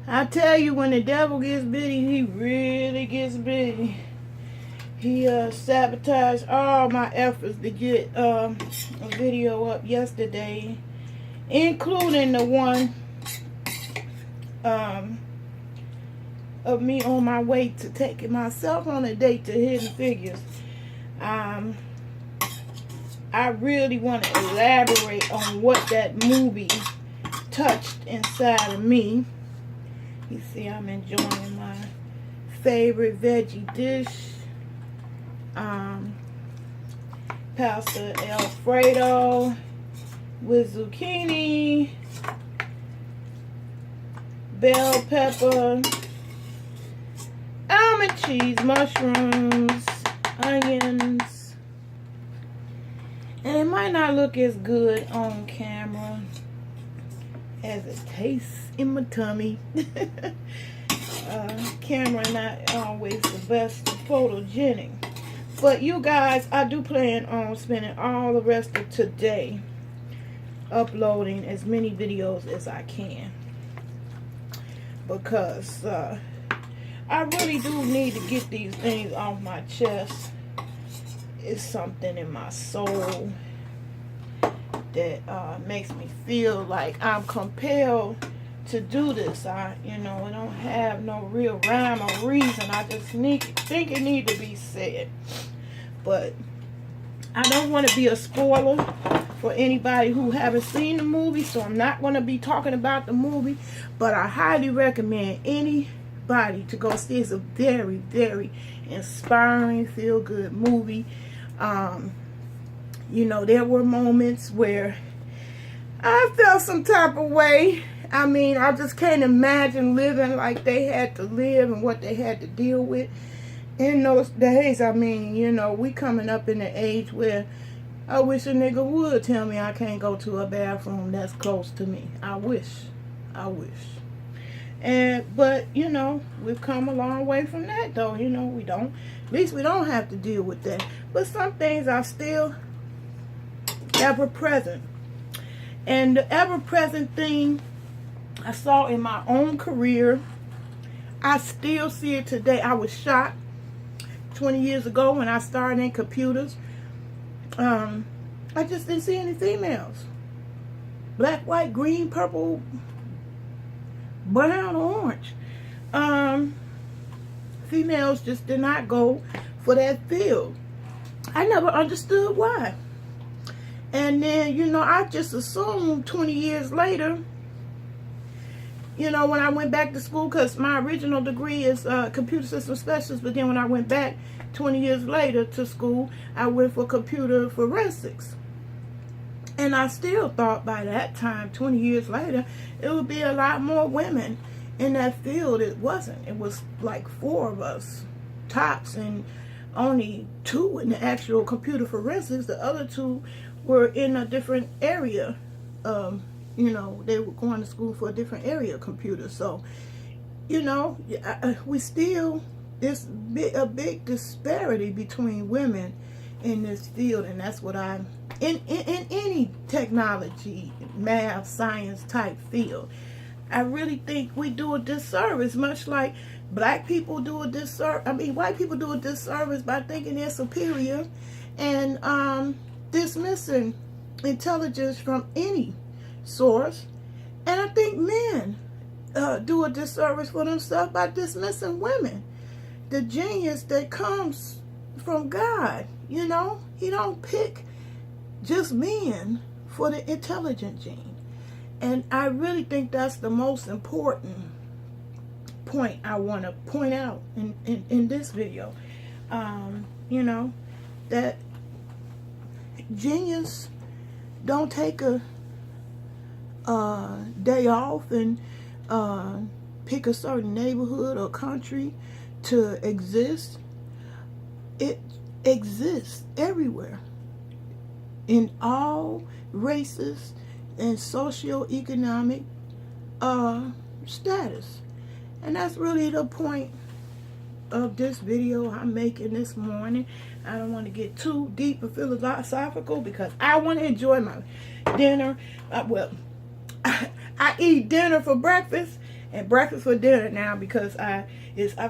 I tell you, when the devil gets bitty, he really gets bitty. He sabotaged all my efforts to get a video up yesterday, including the one of me on my way to taking myself on a date to Hidden Figures. I really want to elaborate on what that movie touched inside of me. You see, I'm enjoying my favorite veggie dish, pasta Alfredo with zucchini, bell pepper, almond cheese, mushrooms, onions. And it might not look as good on camera as it tastes in my tummy. Camera not always the best photogenic. But you guys, I do plan on spending all the rest of today uploading as many videos as I can. Because I really do need to get these things off my chest. It's something in my soul that makes me feel like I'm compelled to do this. I don't have no real rhyme or reason. I just think it needs to be said. But I don't want to be a spoiler for anybody who haven't seen the movie, so I'm not going to be talking about the movie. But I highly recommend anybody to go see. It's a very, very inspiring, feel-good movie. There were moments where I felt some type of way. I mean, I just can't imagine living like they had to live and what they had to deal with in those days. I mean, we coming up in the age where I wish a nigga would tell me I can't go to a bathroom that's close to me. I wish. But we've come a long way from that, though. At least we don't have to deal with that. But some things are still ever present. And the ever present thing I saw in my own career, I still see it today. I was shocked 20 years ago when I started in computers. I just didn't see any females. Black, white, green, purple, brown, orange. Females just did not go for that field. I never understood why. And then, I just assumed 20 years later, when I went back to school, because my original degree is computer system specialist, but then when I went back 20 years later to school, I went for computer forensics. And I still thought by that time, 20 years later, it would be a lot more women in that field. It wasn't. It was like 4 of us, tops, and only 2 in the actual computer forensics. The other 2 were in a different area. They were going to school for a different area of computers. So, we still, there's a big disparity between women in this field. And that's what I'm, in any technology, math, science type field, I really think we do a disservice, much like black people do a disservice. I mean, white people do a disservice by thinking they're superior and dismissing intelligence from any source. And I think men do a disservice for themselves by dismissing women. The genius that comes from God, He don't pick just men for the intelligent gene. And I really think that's the most important point I want to point out in this video. That genius don't take a day off and pick a certain neighborhood or country to exist. It exists everywhere, in all races and socioeconomic status. And that's really the point of this video I'm making this morning. I don't want to get too deep and philosophical because I want to enjoy my dinner. I eat dinner for breakfast and breakfast for dinner now, because I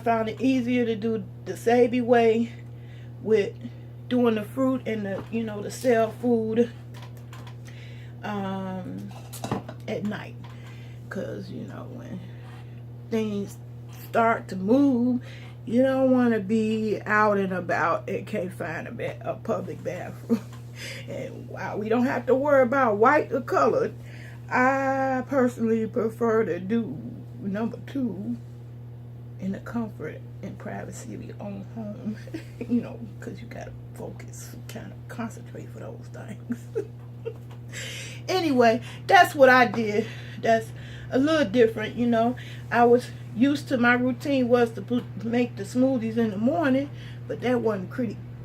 found it easier to do the Sabi way with doing the fruit and the, you know, the cell food at night, because, you know, when things start to move, you don't want to be out and about and can't find a public bathroom. And while we don't have to worry about white or colored, I personally prefer to do number 2 in the comfort and privacy of your own home. You know, because you got to focus, kind of concentrate for those things. Anyway, that's what I did. That's a little different, you know. I was used to, my routine was to make the smoothies in the morning, but that wasn't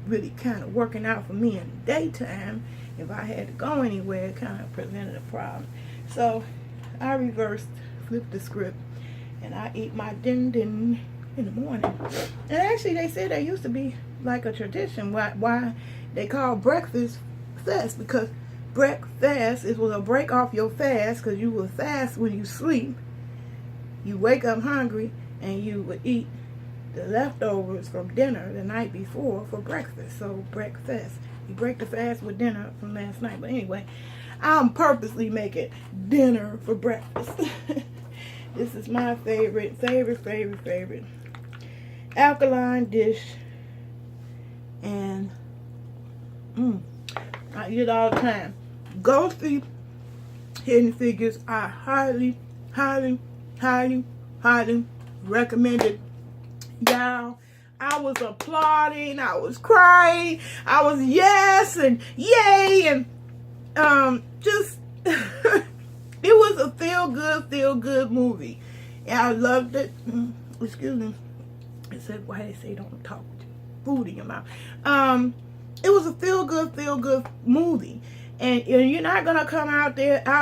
really kind of working out for me in the daytime. If I had to go anywhere, it kind of presented a problem. So I flipped the script, and I eat my din in the morning. And actually, they said there used to be like a tradition why they call breakfast fast, because breakfast was a break off your fast, because you will fast when you sleep. You wake up hungry, and you would eat the leftovers from dinner the night before for breakfast. So breakfast, you break the fast with dinner from last night. But anyway, I'm purposely making dinner for breakfast. This is my favorite alkaline dish, and I eat it all the time. Go see Hidden Figures. I highly recommend it. Y'all, I was applauding, I was crying, I was yes and yay, and just it was a feel good movie. And I loved it. Excuse me. It said, why they say don't talk with food in your mouth. It was a feel good movie. And you're not gonna come out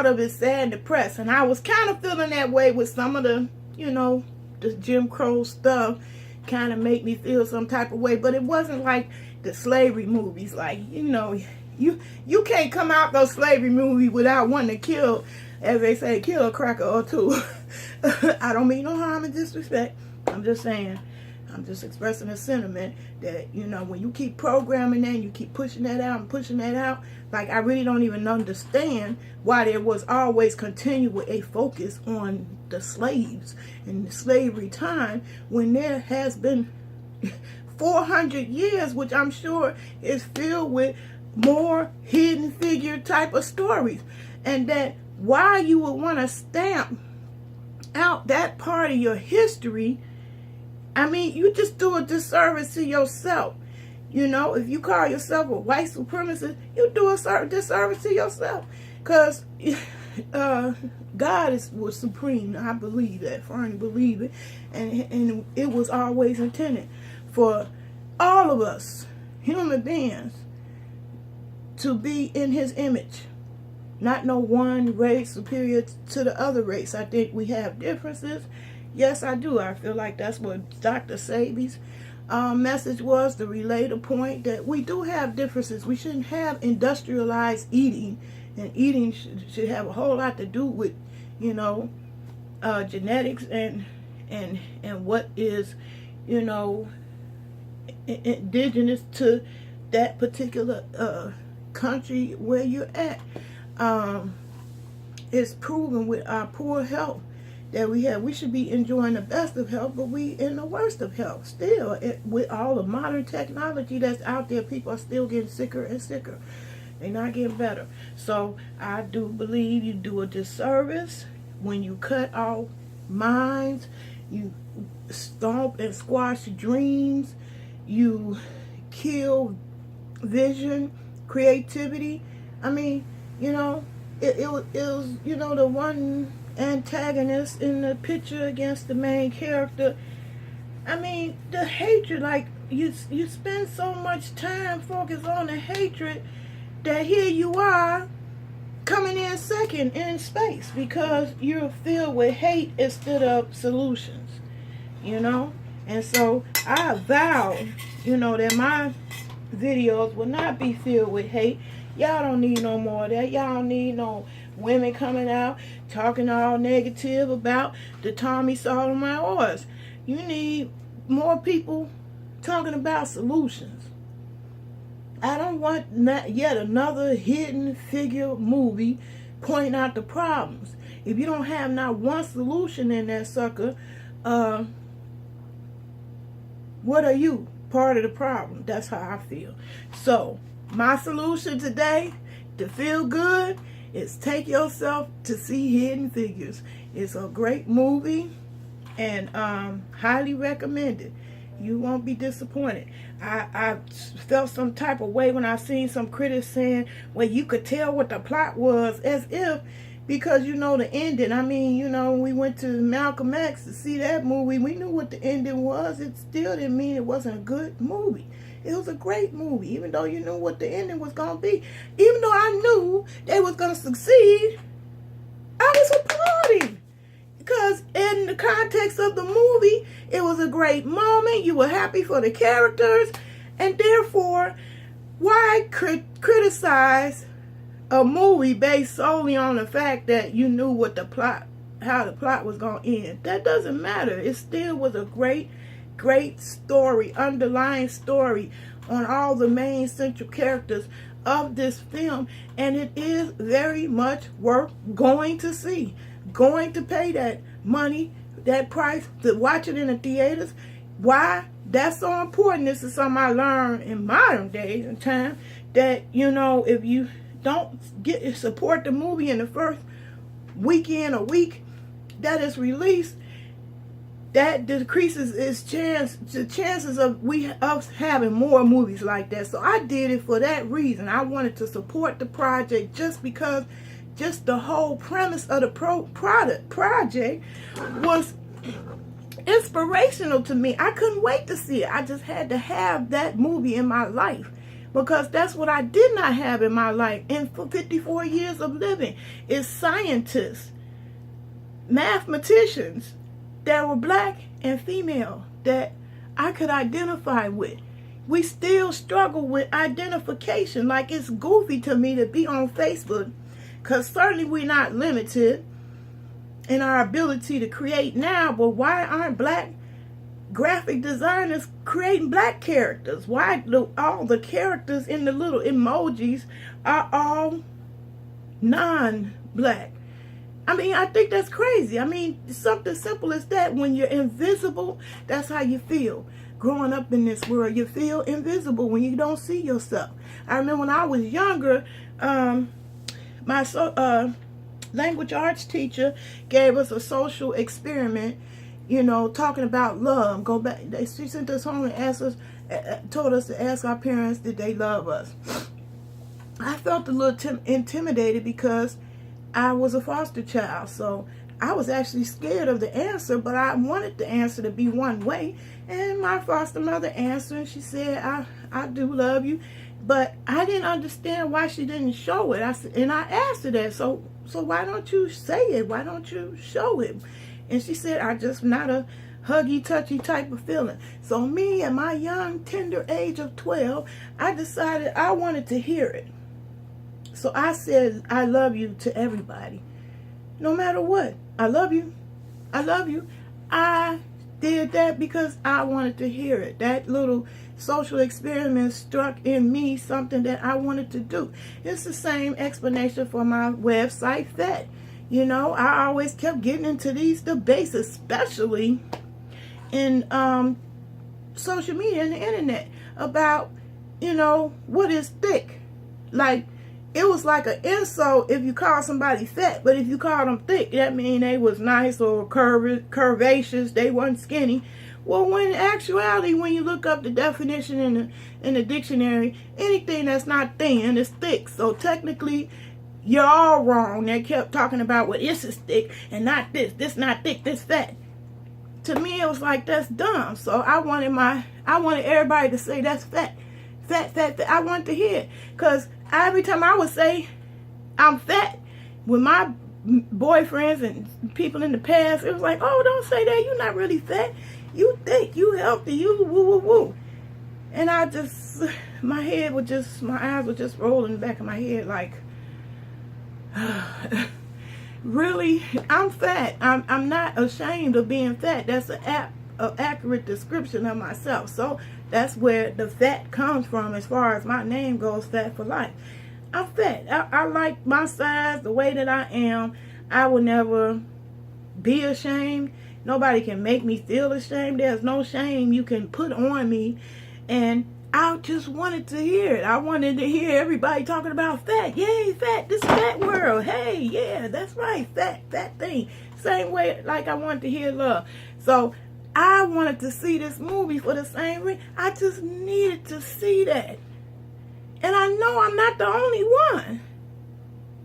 of it sad and depressed. And I was kind of feeling that way with some of the, you know, the Jim Crow stuff. Kind of make me feel some type of way, but it wasn't like the slavery movies. Like, you know, you can't come out those slavery movies without wanting to kill, as they say, kill a cracker or two. I don't mean no harm and disrespect. I'm just saying, I'm just expressing a sentiment that, you know, when you keep programming that and you keep pushing that out, like, I really don't even understand why there was always continual a focus on the slaves and the slavery time, when there has been 400 years, which I'm sure is filled with more hidden figure type of stories. And that why you would want to stamp out that part of your history, I mean, you just do a disservice to yourself. You know, if you call yourself a white supremacist, you do a disservice to yourself. Because God was supreme. I believe that. Firmly believe it. And it was always intended for all of us, human beings, to be in his image. Not no one race superior to the other race. I think we have differences. Yes, I do. I feel like that's what Dr. Sabi's message was, to relay the point that we do have differences. We shouldn't have industrialized eating, and eating should have a whole lot to do with, you know, genetics and what is, you know, indigenous to that particular country where you're at. It's proven with our poor health that we should be enjoying the best of health, but we in the worst of health still. With all the modern technology that's out there, people are still getting sicker and sicker. They're not getting better. So I do believe you do a disservice when you cut off minds, you stomp and squash dreams, you kill vision, creativity. I mean, you know, it was, you know, the one antagonist in the picture against the main character. I mean, the hatred, like, you spend so much time focused on the hatred that here you are coming in second in space because you're filled with hate instead of solutions, you know. And so I vow, you know, that my videos will not be filled with hate. Y'all don't need no more of that. Y'all don't need no women coming out talking all negative about the Tommy Sotomayor's. You need more people talking about solutions. I don't want yet another hidden figure movie pointing out the problems. If you don't have not one solution in that sucker, what are you? Part of the problem. That's how I feel. So, my solution today to feel good is take yourself to see Hidden Figures. It's a great movie and highly recommended. You won't be disappointed. I felt some type of way when I seen some critics saying, well, you could tell what the plot was, as if, because you know the ending. I mean, you know, we went to Malcolm X to see that movie. We knew what the ending was. It still didn't mean it wasn't a good movie. It was a great movie, even though you knew what the ending was going to be. Even though I knew they was going to succeed, I was applauding. Because in the context of the movie, it was a great moment. You were happy for the characters. And therefore, why criticize a movie based solely on the fact that you knew what the plot, how the plot was going to end? That doesn't matter. It still was a great story, underlying story on all the main central characters of this film. And it is very much worth going to see. Going to pay that money, that price, to watch it in the theaters. Why? That's so important. This is something I learned in modern days and time, that, you know, if you don't support the movie in the first weekend or week that it's released, that decreases the chances of us having more movies like that. So I did it for that reason. I wanted to support the project just because just the whole premise of the project was inspirational to me. I couldn't wait to see it. I just had to have that movie in my life, because that's what I did not have in my life. And for 54 years of living, is scientists, mathematicians that were black and female that I could identify with. We still struggle with identification. Like, it's goofy to me to be on Facebook, because certainly we're not limited in our ability to create now, but why aren't black graphic designers creating black characters? Why do all the characters in the little emojis are all non-black? I mean, I think that's crazy. I mean, something simple as that. When you're invisible, that's how you feel. Growing up in this world, you feel invisible when you don't see yourself. I remember when I was younger, my language arts teacher gave us a social experiment, you know, talking about love. Go back. She sent us home and asked us, told us to ask our parents, did they love us? I felt a little intimidated because I was a foster child, so I was actually scared of the answer, but I wanted the answer to be one way. And my foster mother answered, and she said, I do love you. But I didn't understand why she didn't show it. I asked her that, so why don't you say it? Why don't you show it? And she said, I just not a huggy, touchy type of feeling. So me, at my young, tender age of 12, I decided I wanted to hear it. So I said, I love you to everybody. No matter what. I love you. I love you. I did that because I wanted to hear it. That little social experiment struck in me something that I wanted to do. It's the same explanation for my website, FET. You know, I always kept getting into these debates, especially in social media and the internet, about, you know, what is thick. Like, it was like an insult if you call somebody fat, but if you call them thick, that means they was nice or curvaceous, they wasn't skinny. Well, when in actuality, when you look up the definition in the dictionary, anything that's not thin is thick. So technically, you're all wrong. They kept talking about, well, this is thick and not this. This not thick, this fat. To me, it was like, that's dumb. So I wanted everybody to say that's fat. Fat, fat, fat. I wanted to hear it. Because every time I would say I'm fat with my boyfriends and people in the past, it was like, oh, don't say that. You're not really fat. You thick. You healthy. You woo, woo, woo. And I just, my eyes were just rolling in the back of my head like, Really, I'm fat. I'm not ashamed of being fat. That's an accurate description of myself. So that's where the fat comes from as far as my name goes, Fat for Life. I'm fat. I like my size, the way that I am. I will never be ashamed. Nobody can make me feel ashamed. There's no shame you can put on me. And I just wanted to hear it. I wanted to hear everybody talking about fat. Yay, fat. This fat world. Hey, yeah, that's right. Fat thing. Same way like I wanted to hear love. So I wanted to see this movie for the same reason. I just needed to see that. And I know I'm not the only one.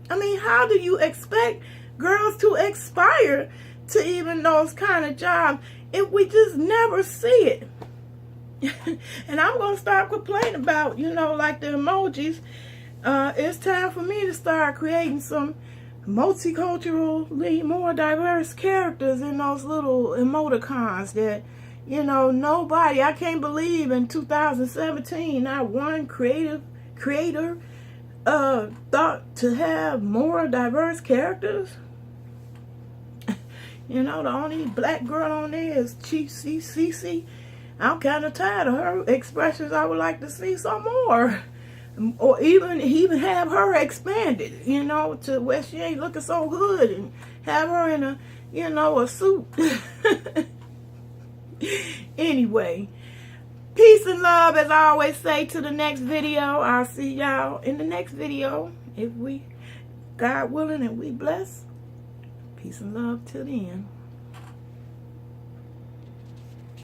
I mean, how do you expect girls to aspire to even those kind of jobs if we just never see it? And I'm going to start complaining about, like the emojis. It's time for me to start creating some multiculturally more diverse characters in those little emoticons that, nobody, I can't believe in 2017, not one creator thought to have more diverse characters. The only black girl on there is Chief CC. I'm kind of tired of her expressions. I would like to see some more. Or even have her expanded, to where she ain't looking so hood, and have her in a suit. Anyway, peace and love, as I always say, to the next video. I'll see y'all in the next video. If God willing and we bless. Peace and love till the end.